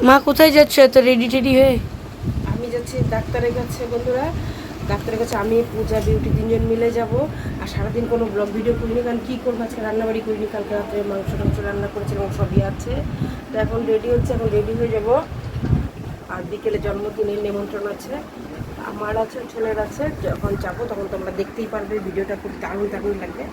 মা কোথায় যাচ্ছে তো রেডি টেডি হয়ে? আমি যাচ্ছি ডাক্তারের কাছে বন্ধুরা, ডাক্তারের কাছে আমি পূজা বিউটি তিনজন মিলে যাব। আর সারাদিন কোনো ব্লগ ভিডিও করিনি, কারণ কী করবো, আজকে রান্নাবাড়ি করিনি, কালকে রাত্রে মাংস টাংস রান্না করেছিলাম, সবই আছে। তো এখন রেডি হচ্ছে, এখন রেডি হয়ে যাব। আর বিকেলে জন্মদিনের নিমন্ত্রণ আছে, আমার আছে, ছেলের আছে। যখন যাবো তখন তোমরা দেখতেই পারবে, ভিডিওটা খুব দারুণ দারুণ লাগবে,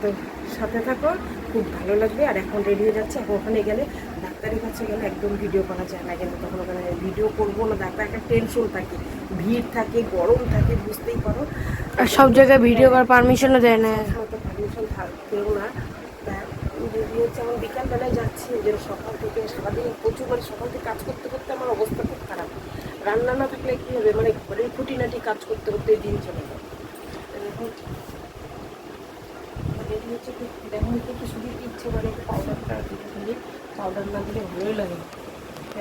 তো সাথে থাকো, খুব ভালো লাগবে। আর এখন রেডি হয়ে যাচ্ছে, এখন ওখানে গেলে ডাক্তারের কাছে গেলে একদম ভিডিও করা যায় না, কিন্তু তখন ওখানে ভিডিও করবো না, ডাক্তার একটা টেনশন থাকে, ভিড় থাকে, গরম থাকে, বুঝতেই পারো। আর সব জায়গায় ভিডিও করার পারমিশনও দেয় না। তো পারমিশন থাকতেও না। রেডি হচ্ছে, এখন বিকালবেলায় যাচ্ছি, ওই জন্য সকাল থেকে সারাদিন প্রচুর, মানে সকাল থেকে কাজ করতে করতে আমার অবস্থা খুব খারাপ। রান্না না থাকলে কী হবে, মানে ঘরের খুঁটিনাটি কাজ করতে করতে দিন চলে যায়। এখন রেডি হচ্ছে, দেখুন একটু শুধু ইচ্ছে মানে একটু পাউডারটা দিতে খালি, পাউডার না দিলে ভালোই লাগে।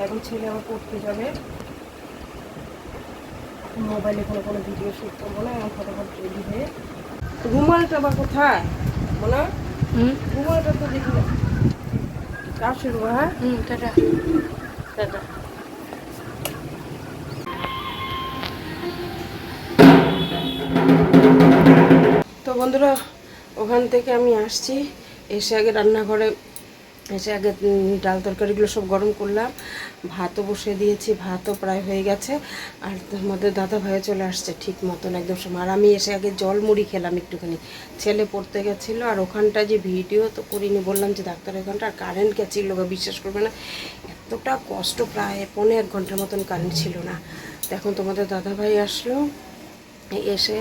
এখন ছেলে আমার পড়তে যাবে, মোবাইলে কোনো কোনো ভিডিও শ্যুট করবো না, এখন ফটোফট রেডি হয়ে। রুমালটা বা কোথায় বলো? রুমালটা তো দেখি না, কাজ শুরু। হ্যাঁ, টাটা টাটা। তো বন্ধুরা, ওখান থেকে আমি আসছি, এসে আগে রান্নাঘরে এসে আগে ডাল তরকারিগুলো সব গরম করলাম, ভাতও বসিয়ে দিয়েছি, ভাতও প্রায় হয়ে গেছে। আর তোমাদের দাদা ভাইও চলে আসছে ঠিক মতন একদম সময়। আর আমি এসে আগে জল মুড়ি খেলাম একটুখানি, ছেলে পড়তে গেছিলো। আর ওখানটায় যে ভিডিও তো করিনি, বললাম যে ডাক্তার ওখানটা, আর কারেন্ট গেছিলো, বিশ্বাস করবে না, এতটা কষ্ট, প্রায় 1.5 ঘন্টার মতন কারেন্ট ছিল না। তো এখন তোমাদের দাদা ভাই আসলো, এসে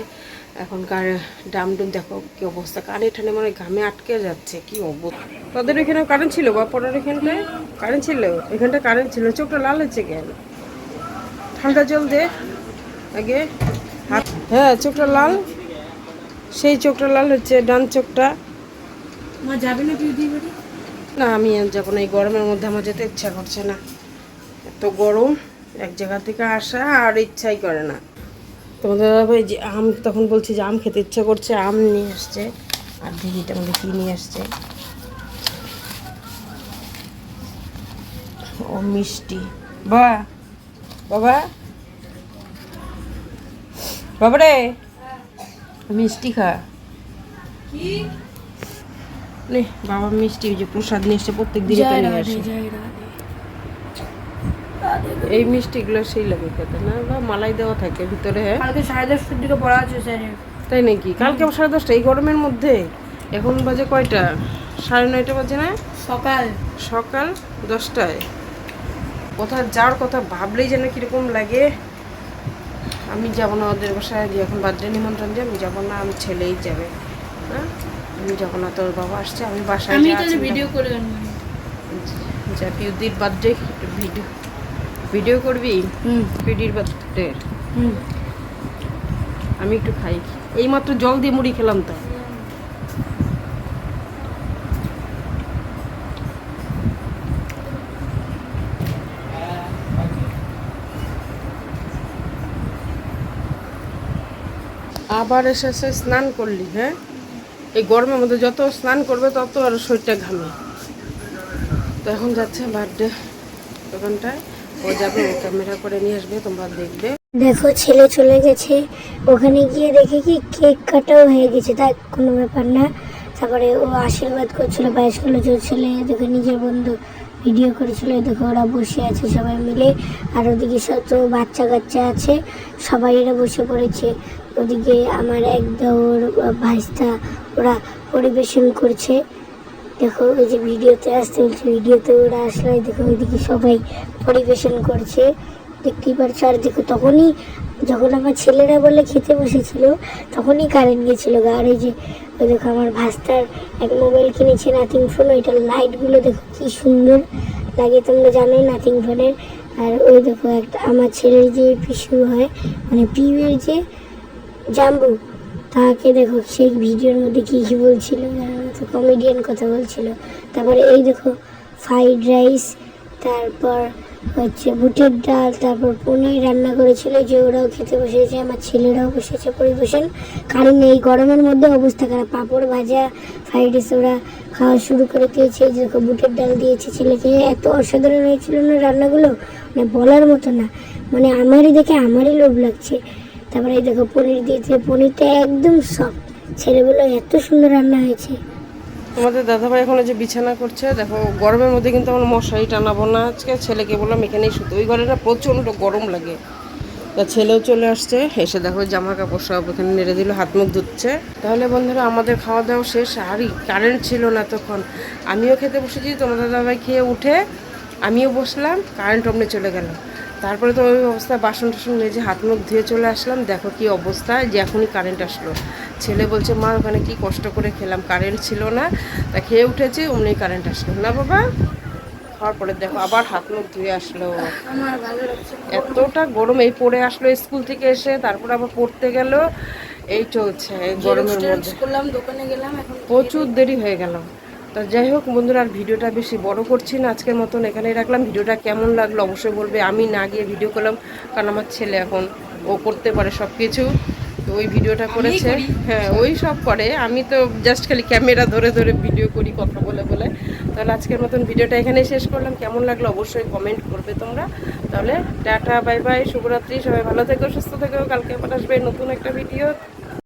এখনকার ডামডুম দেখো কি অবস্থা, কারেন্ট এখানে মানে ঘামে আটকে যাচ্ছে, কি অবস্থা। তাদের এখানে কারেন্ট ছিল বা পড়ার এখানটায় কারেন্ট ছিল, এখানটা কারেন্ট ছিল। চোখটা লাল হচ্ছে কেন? ঠান্ডা জল দে আগে হাত। হ্যাঁ, চোখটা লাল, সেই চোখটা লাল হচ্ছে, ডান চোখটা। মা যাবে না বিউটি বাড়ি? না, আমি আর যাবো না, এই গরমের মধ্যে আমার যেতে ইচ্ছা করছে না, এত গরম, এক জায়গা থেকে আসা আর ইচ্ছাই করে না। তোমাদের দাদাভাই যে আম, তখন বলছি যে আম খেতে ইচ্ছা করছে, আম নিয়ে আসছে। আর দেখি এটা আমাদের কী নিয়ে আসছে, ও মিষ্টি। বা বাবা, বাবা রে, মিষ্টি খা। নে বাবা, মিষ্টি যে প্রসাদ নিয়ে এসছে, প্রত্যেক দিনই তো নিয়ে আসে। এই মিষ্টিগুলো সেই লাগে খেতে না, বা মালাই দেওয়া থাকে ভিতরে। হ্যাঁ, কালকে 10:30টার দিকে পড়া আছে স্যার। তাই নাকি? কালকে আবার 10:30, এই গরমের মধ্যে? এখন বাজে কয়টা? 9:30 বাজে না? সকাল সকাল 10টায়। কোথায় যাওয়ার কথা ভাবলেই যেন কীরকম লাগে। আমি যাবো না ওদের বাসায়, যে এখন বার্থডে নিমন্ত্রণ দিয়ে আমি যাবো না, আমি ছেলেই যাবে। হ্যাঁ, আমি যাবো না, তোর বাবা আসছে, আমি বাসায় ভিডিও করে যা পিউদির বার্থডে ভিডিও ভিডিও করবি। পিউদির বার্থডে আমি একটু খাই, এইমাত্র জল দিয়ে মুড়ি খেলাম তো। আবার এসে স্নান করলি? হ্যাঁ, এই গরমের মধ্যে যত স্নান করবে তত আর শরীরটা ঘামে। তো এখন যাচ্ছে বার্থডে দোকানটায়, ও যাবে, ও ক্যামেরা করে নিয়ে আসবে, তোমরা দেখবে। দেখো ছেলে চলে গেছে, ওখানে গিয়ে দেখে কি কেক কাটাও হয়ে গেছে, তাই কোনো ব্যাপার না। তারপরে ও আশীর্বাদ করছিল, পায়েস করলো, ছেলে দেখো নিজের বন্ধু ভিডিও করেছিল, দেখো ওরা বসে আছে সবাই মিলে। আর ওদিকে শত বাচ্চা কাচ্চা আছে, সবাই এরা বসে পড়েছে। ওদিকে আমার এক দেওর ভাইস্তা, ওরা পরিবেশন করছে। দেখো ওই যে ভিডিওতে আসতে বলছে, ভিডিওতে ওরা আসলে দেখো ওইদিকে সবাই পরিবেশন করছে, দেখতেই পারছো। আর দেখো তখনই যখন আমার ছেলেরা বলে খেতে বসেছিল, তখনই কারেন্ট গেছিলো। আর এই যে ওই দেখো আমার ভাস্তার এক মোবাইল কিনেছে, নাথিং ফোন, ওইটার লাইটগুলো দেখো কি সুন্দর লাগে, তোমরা জানোই নাথিং ফোনের। আর ওই দেখো একটা আমার ছেলের যে পিসু হয়, মানে পিউয়ের যে জাম্বু, তাকে দেখো সেই ভিডিওর মধ্যে কী কী বলছিল, তো কমেডিয়ান কথা বলছিল। তারপরে এই দেখো ফ্রাইড রাইস, তারপর হচ্ছে বুটের ডাল, তারপর পনির রান্না করেছিল, যে ওরাও খেতে বসেছে, আমার ছেলেরাও বসেছে পরিবেশন। কারণ এই গরমের মধ্যে অবস্থা খারাপ, পাঁপড় ভাজা ফ্রাইড রাইস ওরা খাওয়া শুরু করে দিয়েছে। যে বুটের ডাল দিয়েছে ছেলেকে, এত অসাধারণ হয়েছিল না রান্নাগুলো, মানে বলার মতো না, মানে আমারই দেখে আমারই লোভ লাগছে। তারপরে এই দেখো পনির দিয়েছে, পনিরটা একদম সফট, ছেলেগুলো এত সুন্দর রান্না হয়েছে। তোমাদের দাদাভাই এখন যে বিছানা করছে, দেখো গরমের মধ্যে কিন্তু আমার মশারি টানাবো না আজকে, ছেলেকে বললাম এখানেই শুতে, ওই ঘরে না প্রচণ্ড গরম লাগে। তা ছেলেও চলে আসছে, এসে দেখো জামা কাপড় সব ওখানে নেড়ে দিল, হাত মুখ ধুচ্ছে। তাহলে বন্ধুরা আমাদের খাওয়া দাওয়া শেষ, আরই কারেন্ট ছিল না তখন, আমিও খেতে বসেছি, তোমাদের দাদাভাই খেয়ে উঠে আমিও বসলাম, কারেন্ট অমনি চলে গেল। তারপরে তো ওই অবস্থা বাসন টাসন মেজে হাত মুখ ধুয়ে চলে আসলাম, দেখো কি অবস্থা, যে এখনই কারেন্ট আসলো। ছেলে বলছে মা ওখানে কি কষ্ট করে খেলাম, কারেন্ট ছিল না, তা খেয়ে উঠেছি অমনি কারেন্ট আসলো না বাবা। খাওয়ার পরে দেখো আবার হাত মুখ ধুয়ে আসলো, আমার ভালো লাগছে। এতটা গরম, এই পড়ে আসলো স্কুল থেকে এসে, তারপর আবার পড়তে গেল, এই চলছে এই গরমের মধ্যে। করলাম, দোকানে গেলাম, এখন প্রচুর দেরি হয়ে গেল। তা যাই হোক বন্ধুরা, আর ভিডিওটা বেশি বড় করছি না, আজকের মতন এখানেই রাখলাম। ভিডিওটা কেমন লাগলো অবশ্যই বলবে, আমি না গিয়ে ভিডিও করলাম, কারণ আমার ছেলে এখন ও করতে পারে সব কিছু, তো ওই ভিডিওটা করেছে। হ্যাঁ ওই সব করে, আমি তো জাস্ট খালি ক্যামেরা ধরে ধরে ভিডিও করি কথা বলে বলে। তাহলে আজকের মতন ভিডিওটা এখানেই শেষ করলাম, কেমন লাগলো অবশ্যই কমেন্ট করবে তোমরা। তাহলে টাটা বাই বাই, শুভরাত্রি, সবাই ভালো থেকো সুস্থ থেকো, কালকে আবার আসবে নতুন একটা ভিডিও।